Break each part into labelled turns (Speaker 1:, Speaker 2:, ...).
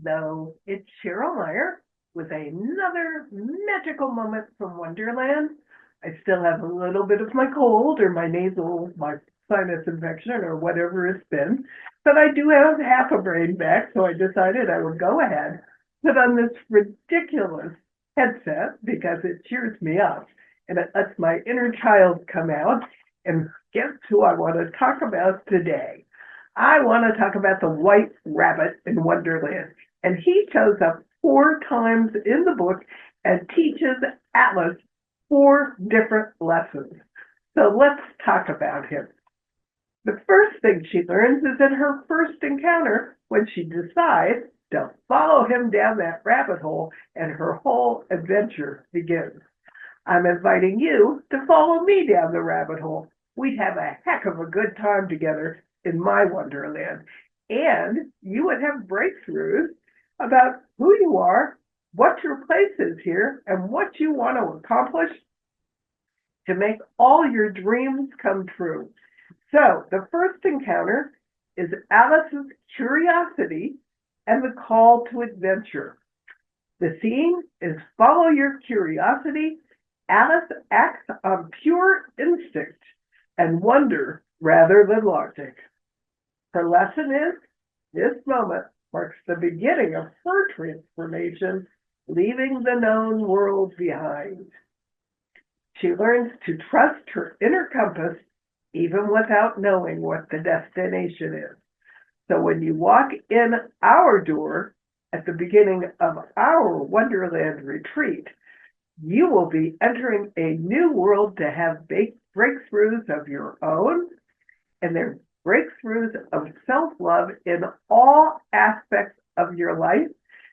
Speaker 1: Hello, it's Cheryl Meyer with another magical moment from Wonderland. I still have a little bit of my cold or my sinus infection or whatever it's been, but I do have half a brain back, so I decided I would go ahead, put on this ridiculous headset because it cheers me up and it lets my inner child come out. And guess who I want to talk about today? I want to talk about the white rabbit in Wonderland. And he shows up 4 times in the book and teaches Alice 4 different lessons. So let's talk about him. The first thing she learns is in her first encounter when she decides to follow him down that rabbit hole, and her whole adventure begins. I'm inviting you to follow me down the rabbit hole. We'd have a heck of a good time together in my Wonderland. And you would have breakthroughs about who you are, what your place is here, and what you want to accomplish to make all your dreams come true. So the first encounter is Alice's curiosity and the call to adventure. The theme is follow your curiosity. Alice acts on pure instinct and wonder rather than logic. Her lesson is this moment marks the beginning of her transformation, leaving the known world behind. She learns to trust her inner compass even without knowing what the destination is. So when you walk in our door at the beginning of our Wonderland retreat, you will be entering a new world to have breakthroughs of your own, and they're breakthroughs of self-love in all aspects of your life,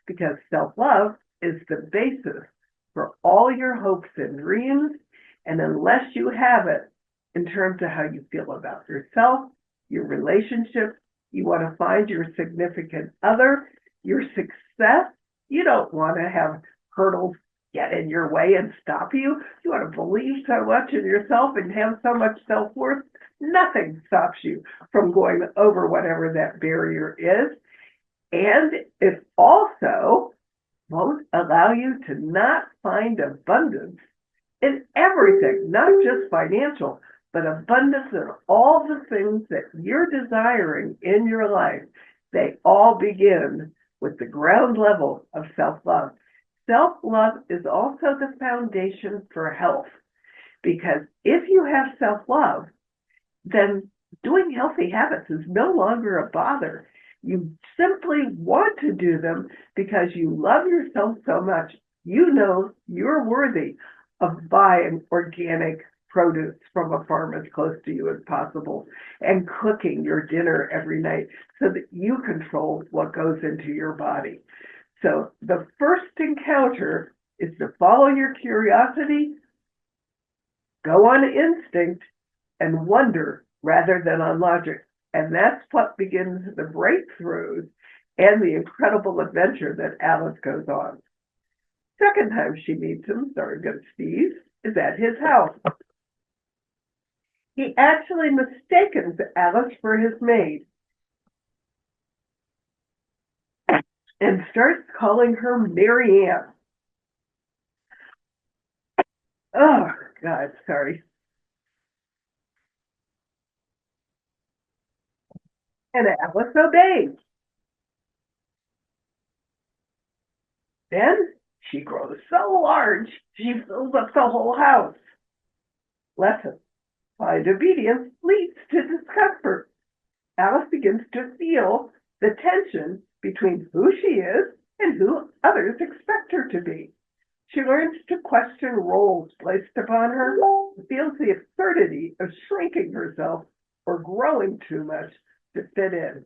Speaker 1: because self-love is the basis for all your hopes and dreams. And unless you have it in terms of how you feel about yourself, your relationship, you want to find your significant other, your success, you don't want to have hurdles get in your way and stop you. You want to believe so much in yourself and have so much self-worth, nothing stops you from going over whatever that barrier is. And it also won't allow you to not find abundance in everything, not just financial, but abundance in all the things that you're desiring in your life. They all begin with the ground level of self-love. Self-love is also the foundation for health, because if you have self-love, then doing healthy habits is no longer a bother. You simply want to do them because you love yourself so much. You know you're worthy of buying organic produce from a farm as close to you as possible and cooking your dinner every night so that you control what goes into your body. So the first encounter is to follow your curiosity, go on instinct, and wonder rather than on logic. And that's what begins the breakthroughs and the incredible adventure that Alice goes on. Second time she meets him, sorry, good Steve, is at his house. He actually mistakes Alice for his maid and starts calling her Mary Ann. Oh, God, sorry. And Alice obeys. Then she grows so large, she fills up the whole house. Lesson: blind obedience leads to discomfort. Alice begins to feel the tension between who she is and who others expect her to be. She learns to question roles placed upon her, feels the absurdity of shrinking herself or growing too much to fit in.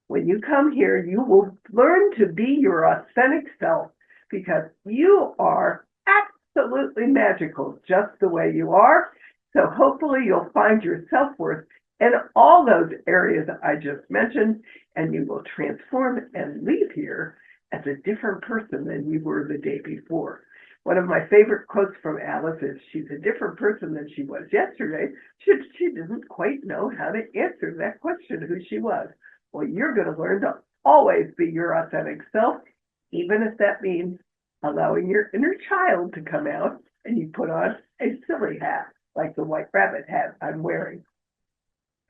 Speaker 1: When you come here, you will learn to be your authentic self, because you are absolutely magical just the way you are. So hopefully you'll find your self-worth in all those areas I just mentioned, and you will transform and leave here as a different person than you were the day before. One of my favorite quotes from Alice is, she's a different person than she was yesterday. She didn't quite know how to answer that question, who she was. Well, you're going to learn to Always be your authentic self, even if that means allowing your inner child to come out and you put on a silly hat, like the white rabbit hat I'm wearing.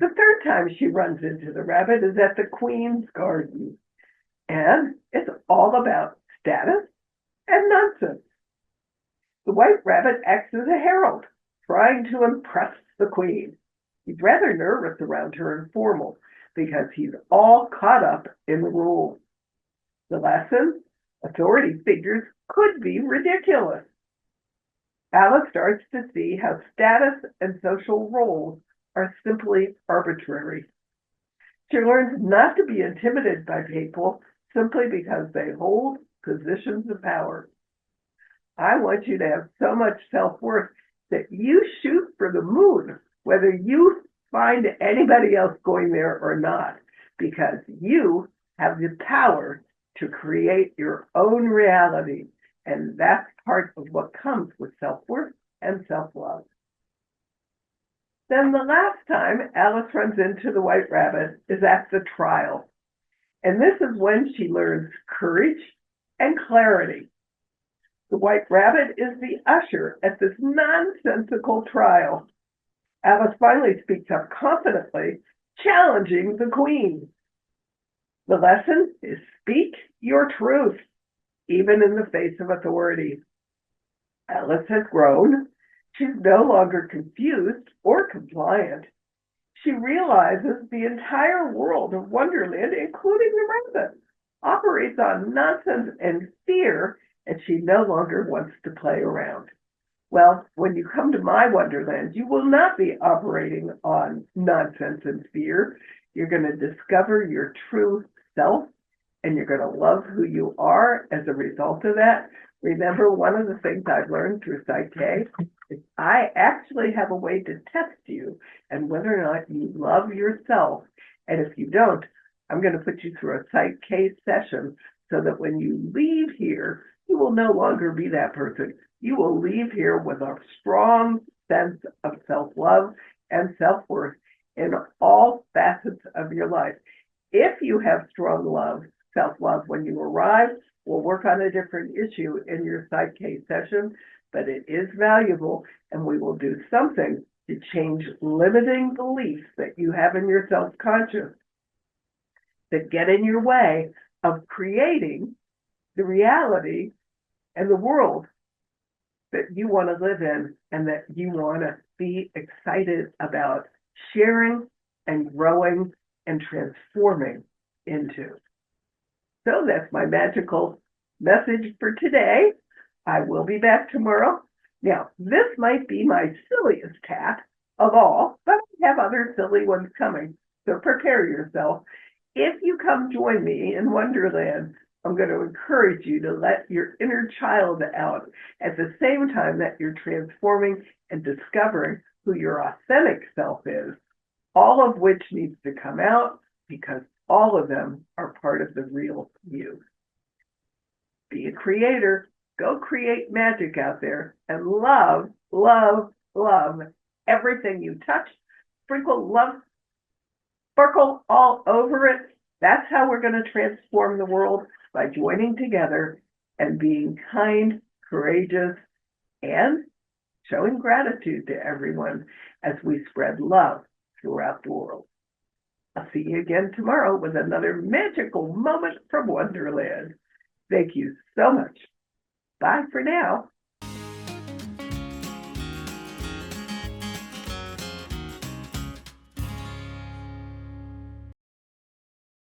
Speaker 1: The third time she runs into the rabbit is at the Queen's garden, and it's all about status and nonsense. The white rabbit acts as a herald, trying to impress the Queen. He's rather nervous around her and formal, because he's all caught up in the rules. The lesson? Authority figures could be ridiculous. Alice starts to see how status and social roles are simply arbitrary. She learns not to be intimidated by people simply because they hold positions of power. I want you to have so much self-worth that you shoot for the moon, whether you find anybody else going there or not, because you have the power to create your own reality, and that's part of what comes with self-worth and self-love. Then the last time Alice runs into the white rabbit is at the trial, and this is when she learns courage and clarity. The white rabbit is the usher at this nonsensical trial. Alice finally speaks up confidently, challenging the Queen. The lesson is speak your truth, even in the face of authority. Alice has grown. She's no longer confused or compliant. She realizes the entire world of Wonderland, including the rabbit, operates on nonsense and fear, and she no longer wants to play around. Well, when you come to my Wonderland, you will not be operating on nonsense and fear. You're going to discover your true self, and you're going to love who you are as a result of that. Remember, one of the things I've learned through PSYCH-K is I actually have a way to test you and whether or not you love yourself. And if you don't, I'm going to put you through a PSYCH-K session so that when you leave here, you will no longer be that person. You will leave here with a strong sense of self-love and self-worth in all facets of your life. If you have strong love, self-love when you arrive, we'll work on a different issue in your PSYCH-K session, but it is valuable, and we will do something to change limiting beliefs that you have in your self-conscious that get in your way of creating the reality and the world that you want to live in and that you want to be excited about sharing and growing and transforming into. So that's my magical message for today. I will be back tomorrow. Now, this might be my silliest cat of all, but I have other silly ones coming, so prepare yourself. If you come join me in Wonderland, I'm going to encourage you to let your inner child out at the same time that you're transforming and discovering who your authentic self is, all of which needs to come out because all of them are part of the real you. Be a creator. Go create magic out there and love, love, love everything you touch. Sprinkle love, sparkle all over it. That's how we're going to transform the world, by joining together and being kind, courageous, and showing gratitude to everyone as we spread love throughout the world. I'll see you again tomorrow with another magical moment from Wonderland. Thank you so much. Bye for now.